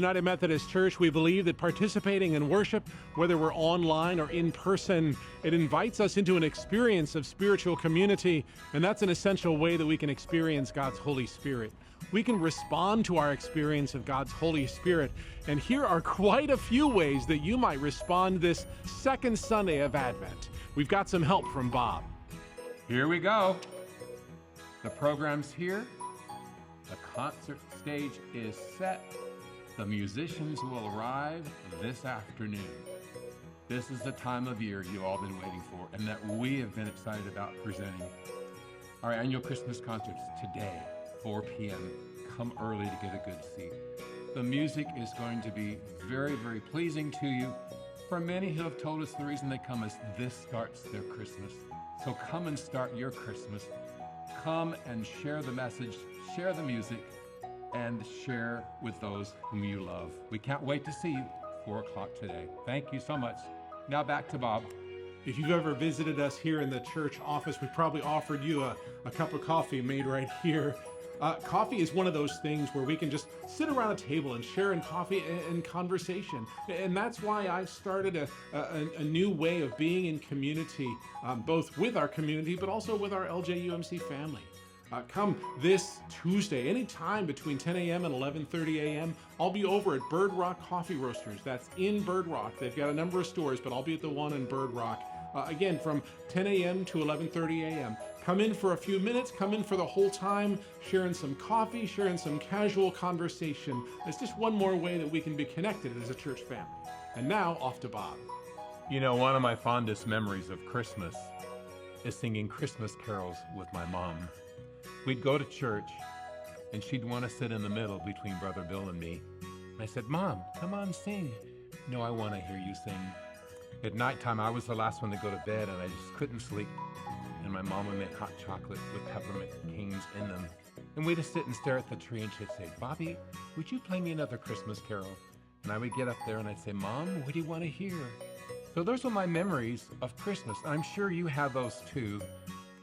United Methodist Church, we believe that participating in worship, whether we're online or in person, it invites us into an experience of spiritual community, and that's an essential way that we can experience God's Holy Spirit. We can respond to our experience of God's Holy Spirit, and here are quite a few ways that you might respond this second Sunday of Advent. We've got some help from Bob. Here we go. The program's here. The concert stage is set. The musicians will arrive this afternoon. This is the time of year you all been waiting for and that we have been excited about presenting. Our annual Christmas concerts today, 4 p.m. Come early to get a good seat. The music is going to be very, very pleasing to you. For many who have told us the reason they come is this starts their Christmas. So come and start your Christmas. Come and share the message, share the music, and share with those whom you love. We can't wait to see you 4 o'clock today. Thank you so much. Now back to Bob. If you've ever visited us here in the church office, we probably offered you a cup of coffee made right here. Coffee is one of those things where we can just sit around a table and share in coffee and conversation. And that's why I've started a new way of being in community, both with our community, but also with our LJUMC family. Come this Tuesday, anytime between 10 a.m. and 11:30 a.m. I'll be over at Bird Rock Coffee Roasters. That's in Bird Rock. They've got a number of stores, but I'll be at the one in Bird Rock. Again, from 10 a.m. to 11:30 a.m. Come in for a few minutes, come in for the whole time, sharing some coffee, sharing some casual conversation. It's just one more way that we can be connected as a church family. And now, off to Bob. You know, one of my fondest memories of Christmas is singing Christmas carols with my mom. We'd go to church, and she'd want to sit in the middle between Brother Bill and me. And I said, Mom, come on, sing. No, I want to hear you sing. At nighttime, I was the last one to go to bed, and I just couldn't sleep. And my mom would make hot chocolate with peppermint canes in them. And we'd just sit and stare at the tree, and she'd say, Bobby, would you play me another Christmas carol? And I would get up there, and I'd say, Mom, what do you want to hear? So those are my memories of Christmas. I'm sure you have those too.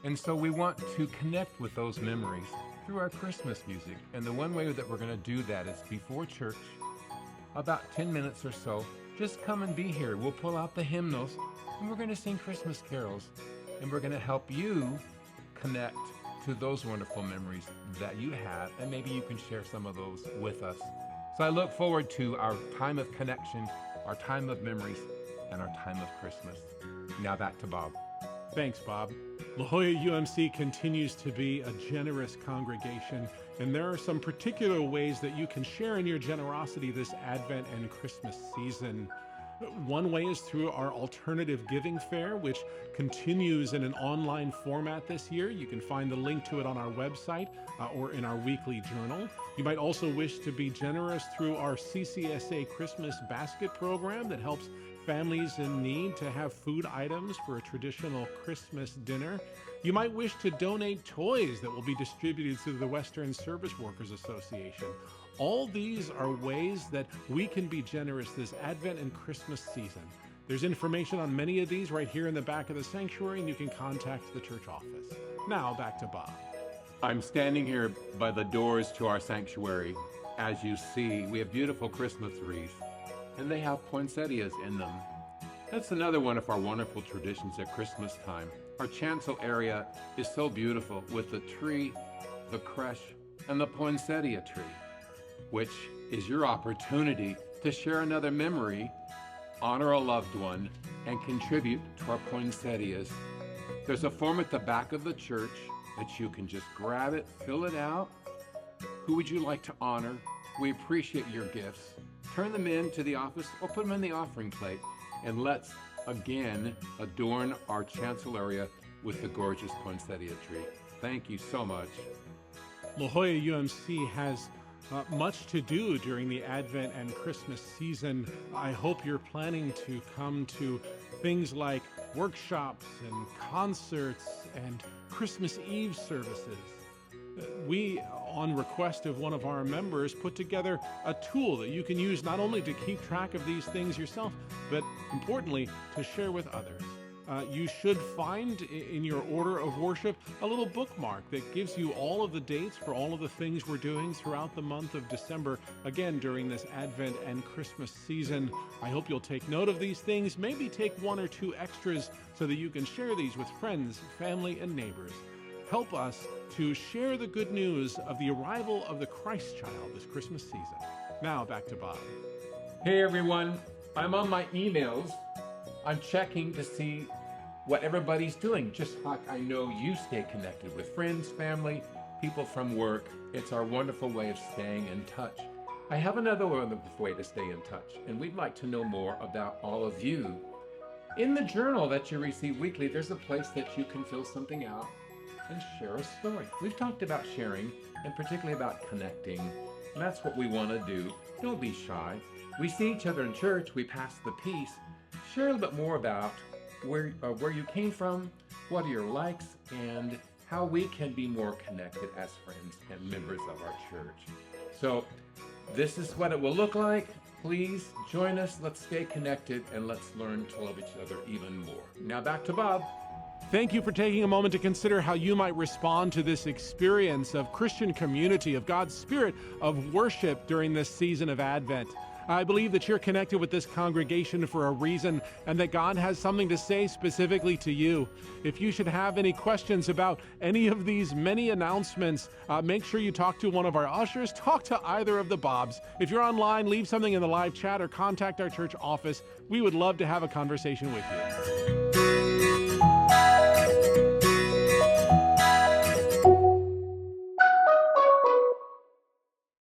And so we want to connect with those memories through our Christmas music. And the one way that we're going to do that is before church, about 10 minutes or so, just come and be here. We'll pull out the hymnals, and we're going to sing Christmas carols. And we're going to help you connect to those wonderful memories that you have, and maybe you can share some of those with us. So I look forward to our time of connection, our time of memories, and our time of Christmas. Now back to Bob. Thanks, Bob. La Jolla UMC continues to be a generous congregation, and there are some particular ways that you can share in your generosity this Advent and Christmas season. One way is through our alternative giving fair, which continues in an online format this year. You can find the link to it on our website or in our weekly journal. You might also wish to be generous through our CCSA Christmas Basket program that helps families in need to have food items for a traditional Christmas dinner. You might wish to donate toys that will be distributed through the Western Service Workers Association. All these are ways that we can be generous this Advent and Christmas season. There's information on many of these right here in the back of the sanctuary, and you can contact the church office. Now, back to Bob. I'm standing here by the doors to our sanctuary. As you see, we have beautiful Christmas wreaths, and they have poinsettias in them. That's another one of our wonderful traditions at Christmas time. Our chancel area is so beautiful with the tree, the creche, and the poinsettia tree, which is your opportunity to share another memory, honor a loved one, and contribute to our poinsettias. There's a form at the back of the church that you can just grab it, fill it out. Who would you like to honor? We appreciate your gifts. Turn them in to the office or put them in the offering plate, and let's again adorn our chancel area with the gorgeous poinsettia tree. Thank you so much. La Jolla UMC has much to do during the Advent and Christmas season. I hope you're planning to come to things like workshops and concerts and Christmas Eve services. We, on request of one of our members, put together a tool that you can use not only to keep track of these things yourself, but importantly, to share with others. you should find in your order of worship a little bookmark that gives you all of the dates for all of the things we're doing throughout the month of December, again, during this Advent and Christmas season. I hope you'll take note of these things, maybe take 1 or 2 extras so that you can share these with friends, family, and neighbors. Help us to share the good news of the arrival of the Christ child this Christmas season. Now, back to Bob. Hey everyone, I'm on my emails. I'm checking to see what everybody's doing, just like I know you stay connected with friends, family, people from work. It's our wonderful way of staying in touch. I have another wonderful way to stay in touch, and we'd like to know more about all of you. In the journal that you receive weekly, there's a place that you can fill something out and share a story. We've talked about sharing, and particularly about connecting, and that's what we want to do. Don't be shy. We see each other in church, we pass the peace. Share a little bit more about where you came from, what are your likes, and how we can be more connected as friends and members of our church. So this is what it will look like. Please join us. Let's stay connected and let's learn to love each other even more. Now back to Bob. Thank you for taking a moment to consider how you might respond to this experience of Christian community, of God's Spirit of worship during this season of Advent. I believe that you're connected with this congregation for a reason and that God has something to say specifically to you. If you should have any questions about any of these many announcements, make sure you talk to one of our ushers, talk to either of the Bobs. If you're online, leave something in the live chat or contact our church office. We would love to have a conversation with you.